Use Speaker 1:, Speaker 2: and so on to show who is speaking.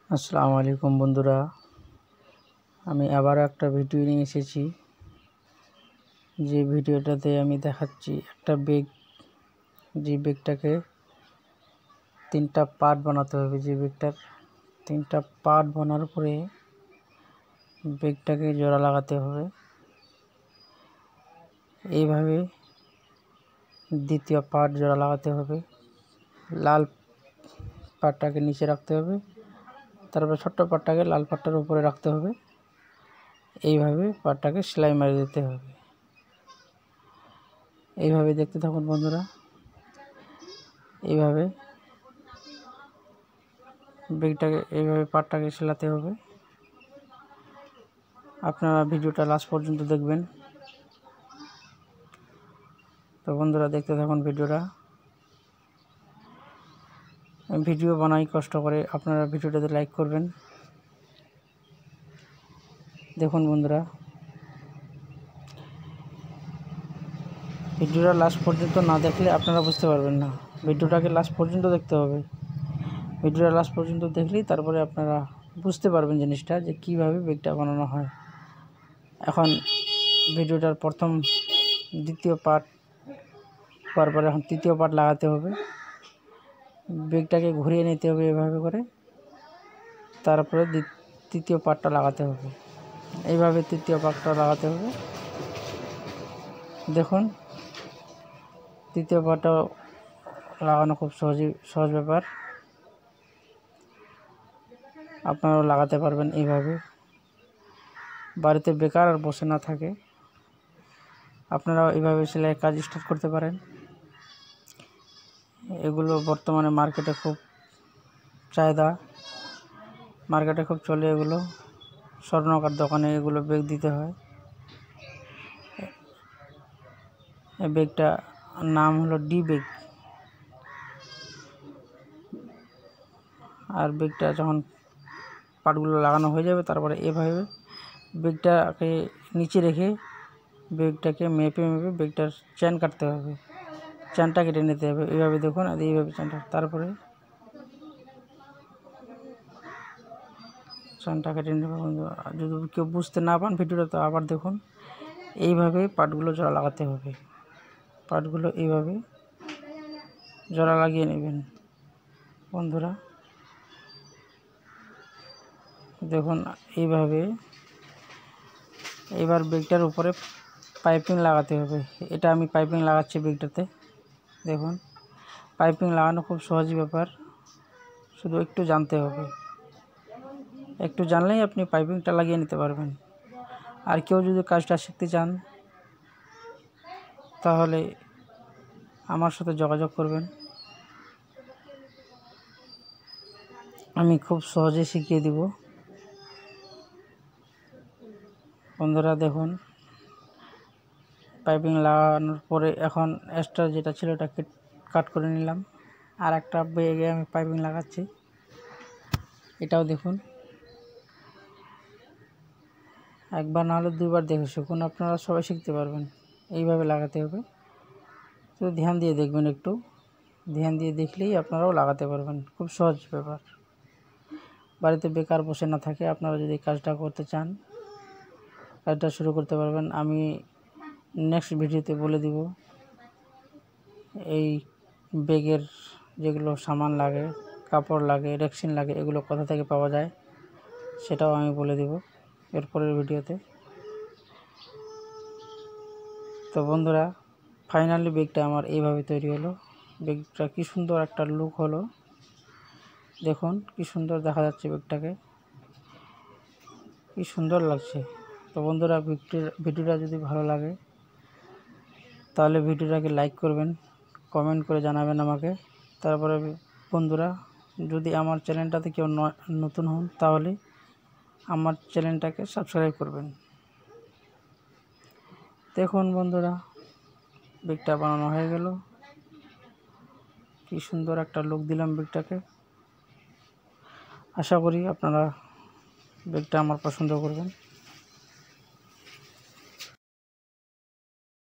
Speaker 1: আসসালামু আলাইকুম বন্ধুরা, আমি আবারও একটা ভিডিও নিয়ে এসেছি। যে ভিডিওটাতে আমি দেখাচ্ছি একটা বেগ, যে বেগটাকে তিনটা পার্ট বানাতে হবে। যে বেগটার তিনটা পার্ট বানার পরে বেগটাকে জোড়া লাগাতে হবে। এইভাবে দ্বিতীয় পার্ট জোড়া লাগাতে হবে। লাল পার্টটাকে নিচে রাখতে হবে, তারপর ছোট্ট পার্টটাকে লাল পার্টটার উপরে রাখতে হবে। এইভাবে পার্টটাকে সেলাই মারি দিতে হবে। এইভাবে দেখতে থাকুন বন্ধুরা। এইভাবে বেগটাকে এইভাবে পার্টটাকে সেলাতে হবে। আপনারা ভিডিওটা লাস্ট পর্যন্ত দেখবেন। তো বন্ধুরা দেখতে থাকুন ভিডিওটা। ভিডিও বানাই কষ্ট করে, আপনারা ভিডিওটাতে লাইক করবেন। দেখুন বন্ধুরা, ভিডিওটা লাস্ট পর্যন্ত না দেখলে আপনারা বুঝতে পারবেন না। ভিডিওটাকে লাস্ট পর্যন্ত দেখতে হবে। ভিডিওটা লাস্ট পর্যন্ত দেখলেই তারপরে আপনারা বুঝতে পারবেন জিনিসটা, যে কীভাবে বেগটা বানানো হয়। এখন ভিডিওটার প্রথম দ্বিতীয় পার্ট হওয়ার পরে এখন তৃতীয় পার্ট লাগাতে হবে। বেগটাকে ঘুরিয়ে নিতে হবে এভাবে করে, তারপরে তৃতীয় পার্টটা লাগাতে হবে। এইভাবে তৃতীয় পার্টটা লাগাতে হবে। দেখুন, তৃতীয় পার্টটা লাগানো খুব সহজ ব্যাপার। আপনারাও লাগাতে পারবেন। এইভাবে বাড়িতে বেকার আর বসে না থাকে, আপনারাও এইভাবে সেলাই কাজ স্টার্ট করতে পারেন। এগুলো বর্তমানে মার্কেটে খুব চাহিদা, মার্কেটে খুব চলে এগুলো। স্বর্ণকার দোকানে এগুলো বেগ দিতে হয়। এই বেগটা নাম হলো ডি বেগ। আর বেগটা যখন পার্টগুলো লাগানো হয়ে যাবে, তারপরে এভাবে বেগটাকে নিচে রেখে বেগটাকে মেপে বেগটার চেন কাটতে হবে। চেনটা কেটে নিতে হবে। এইভাবে দেখুন, আর এইভাবে চেনটা, তারপরে চেনটা কেটে নেবে। যদি কেউ বুঝতে না পান ভিডিওটা, তো আবার দেখুন। এইভাবে পার্টগুলো জোড়া লাগাতে হবে। পার্টগুলো এইভাবে জোড়া লাগিয়ে নেবেন বন্ধুরা। দেখুন এইভাবে। এবার বেগটার উপরে পাইপিং লাগাতে হবে। এটা আমি পাইপিং লাগাচ্ছি বেগটাতে। দেখুন, পাইপিং লাগানো খুব সহজ ব্যাপার, শুধু একটু জানতে হবে। একটু জানলেই আপনি পাইপিংটা লাগিয়ে নিতে পারবেন। আর কেউ যদি কাজটা শিখতে চান, তাহলে আমার সাথে যোগাযোগ করবেন। আমি খুব সহজে শিখিয়ে দিব বন্ধুরা। দেখুন, পাইপিং লাগানোর পরে এখন এক্সট্রা যেটা ছিল এটা কাট করে নিলাম। আর একটা বেগে আমি পাইপিং লাগাচ্ছি। এটাও দেখুন, একবার না হলে দুইবার দেখে শিখুন, আপনারা সবাই শিখতে পারবেন। এইভাবে লাগাতে হবে। তো ধ্যান দিয়ে দেখবেন, একটু ধ্যান দিয়ে দেখলেই আপনারাও লাগাতে পারবেন। খুব সহজ ব্যাপার। বাড়িতে বেকার বসে না থাকে, আপনারা যদি কাজটা করতে চান, কাজটা শুরু করতে পারবেন। আমি নেক্সট ভিডিওতে বলে দিব এই বেগের যেগুলো সামান লাগে, কাপড় লাগে, রেক্সিন লাগে, এগুলো কোথা থেকে পাওয়া যায় সেটাও আমি বলে দিব এরপরের ভিডিওতে। তো বন্ধুরা, ফাইনালি বেগটা আমার এইভাবে তৈরি হলো। বেগটা কি সুন্দর একটা লুক হলো। দেখুন কি সুন্দর দেখা যাচ্ছে বেগটাকে, কি সুন্দর লাগছে। তো বন্ধুরা, ভিডিওটা যদি ভালো লাগে তাহলে ভিডিওটাকে লাইক করবেন, কমেন্ট করে জানাবেন আমাকে। তারপরে বন্ধুরা, যদি আমার চ্যানেলটাতে কেউ নতুন হন, তাহলে আমার চ্যানেলটাকে সাবস্ক্রাইব করবেন। দেখুন বন্ধুরা, বেগটা বানানো হয়ে গেল। কি সুন্দর একটা লুক দিলাম বেগটাকে। আশা করি আপনারা বেগটা আমার পছন্দ করবেন।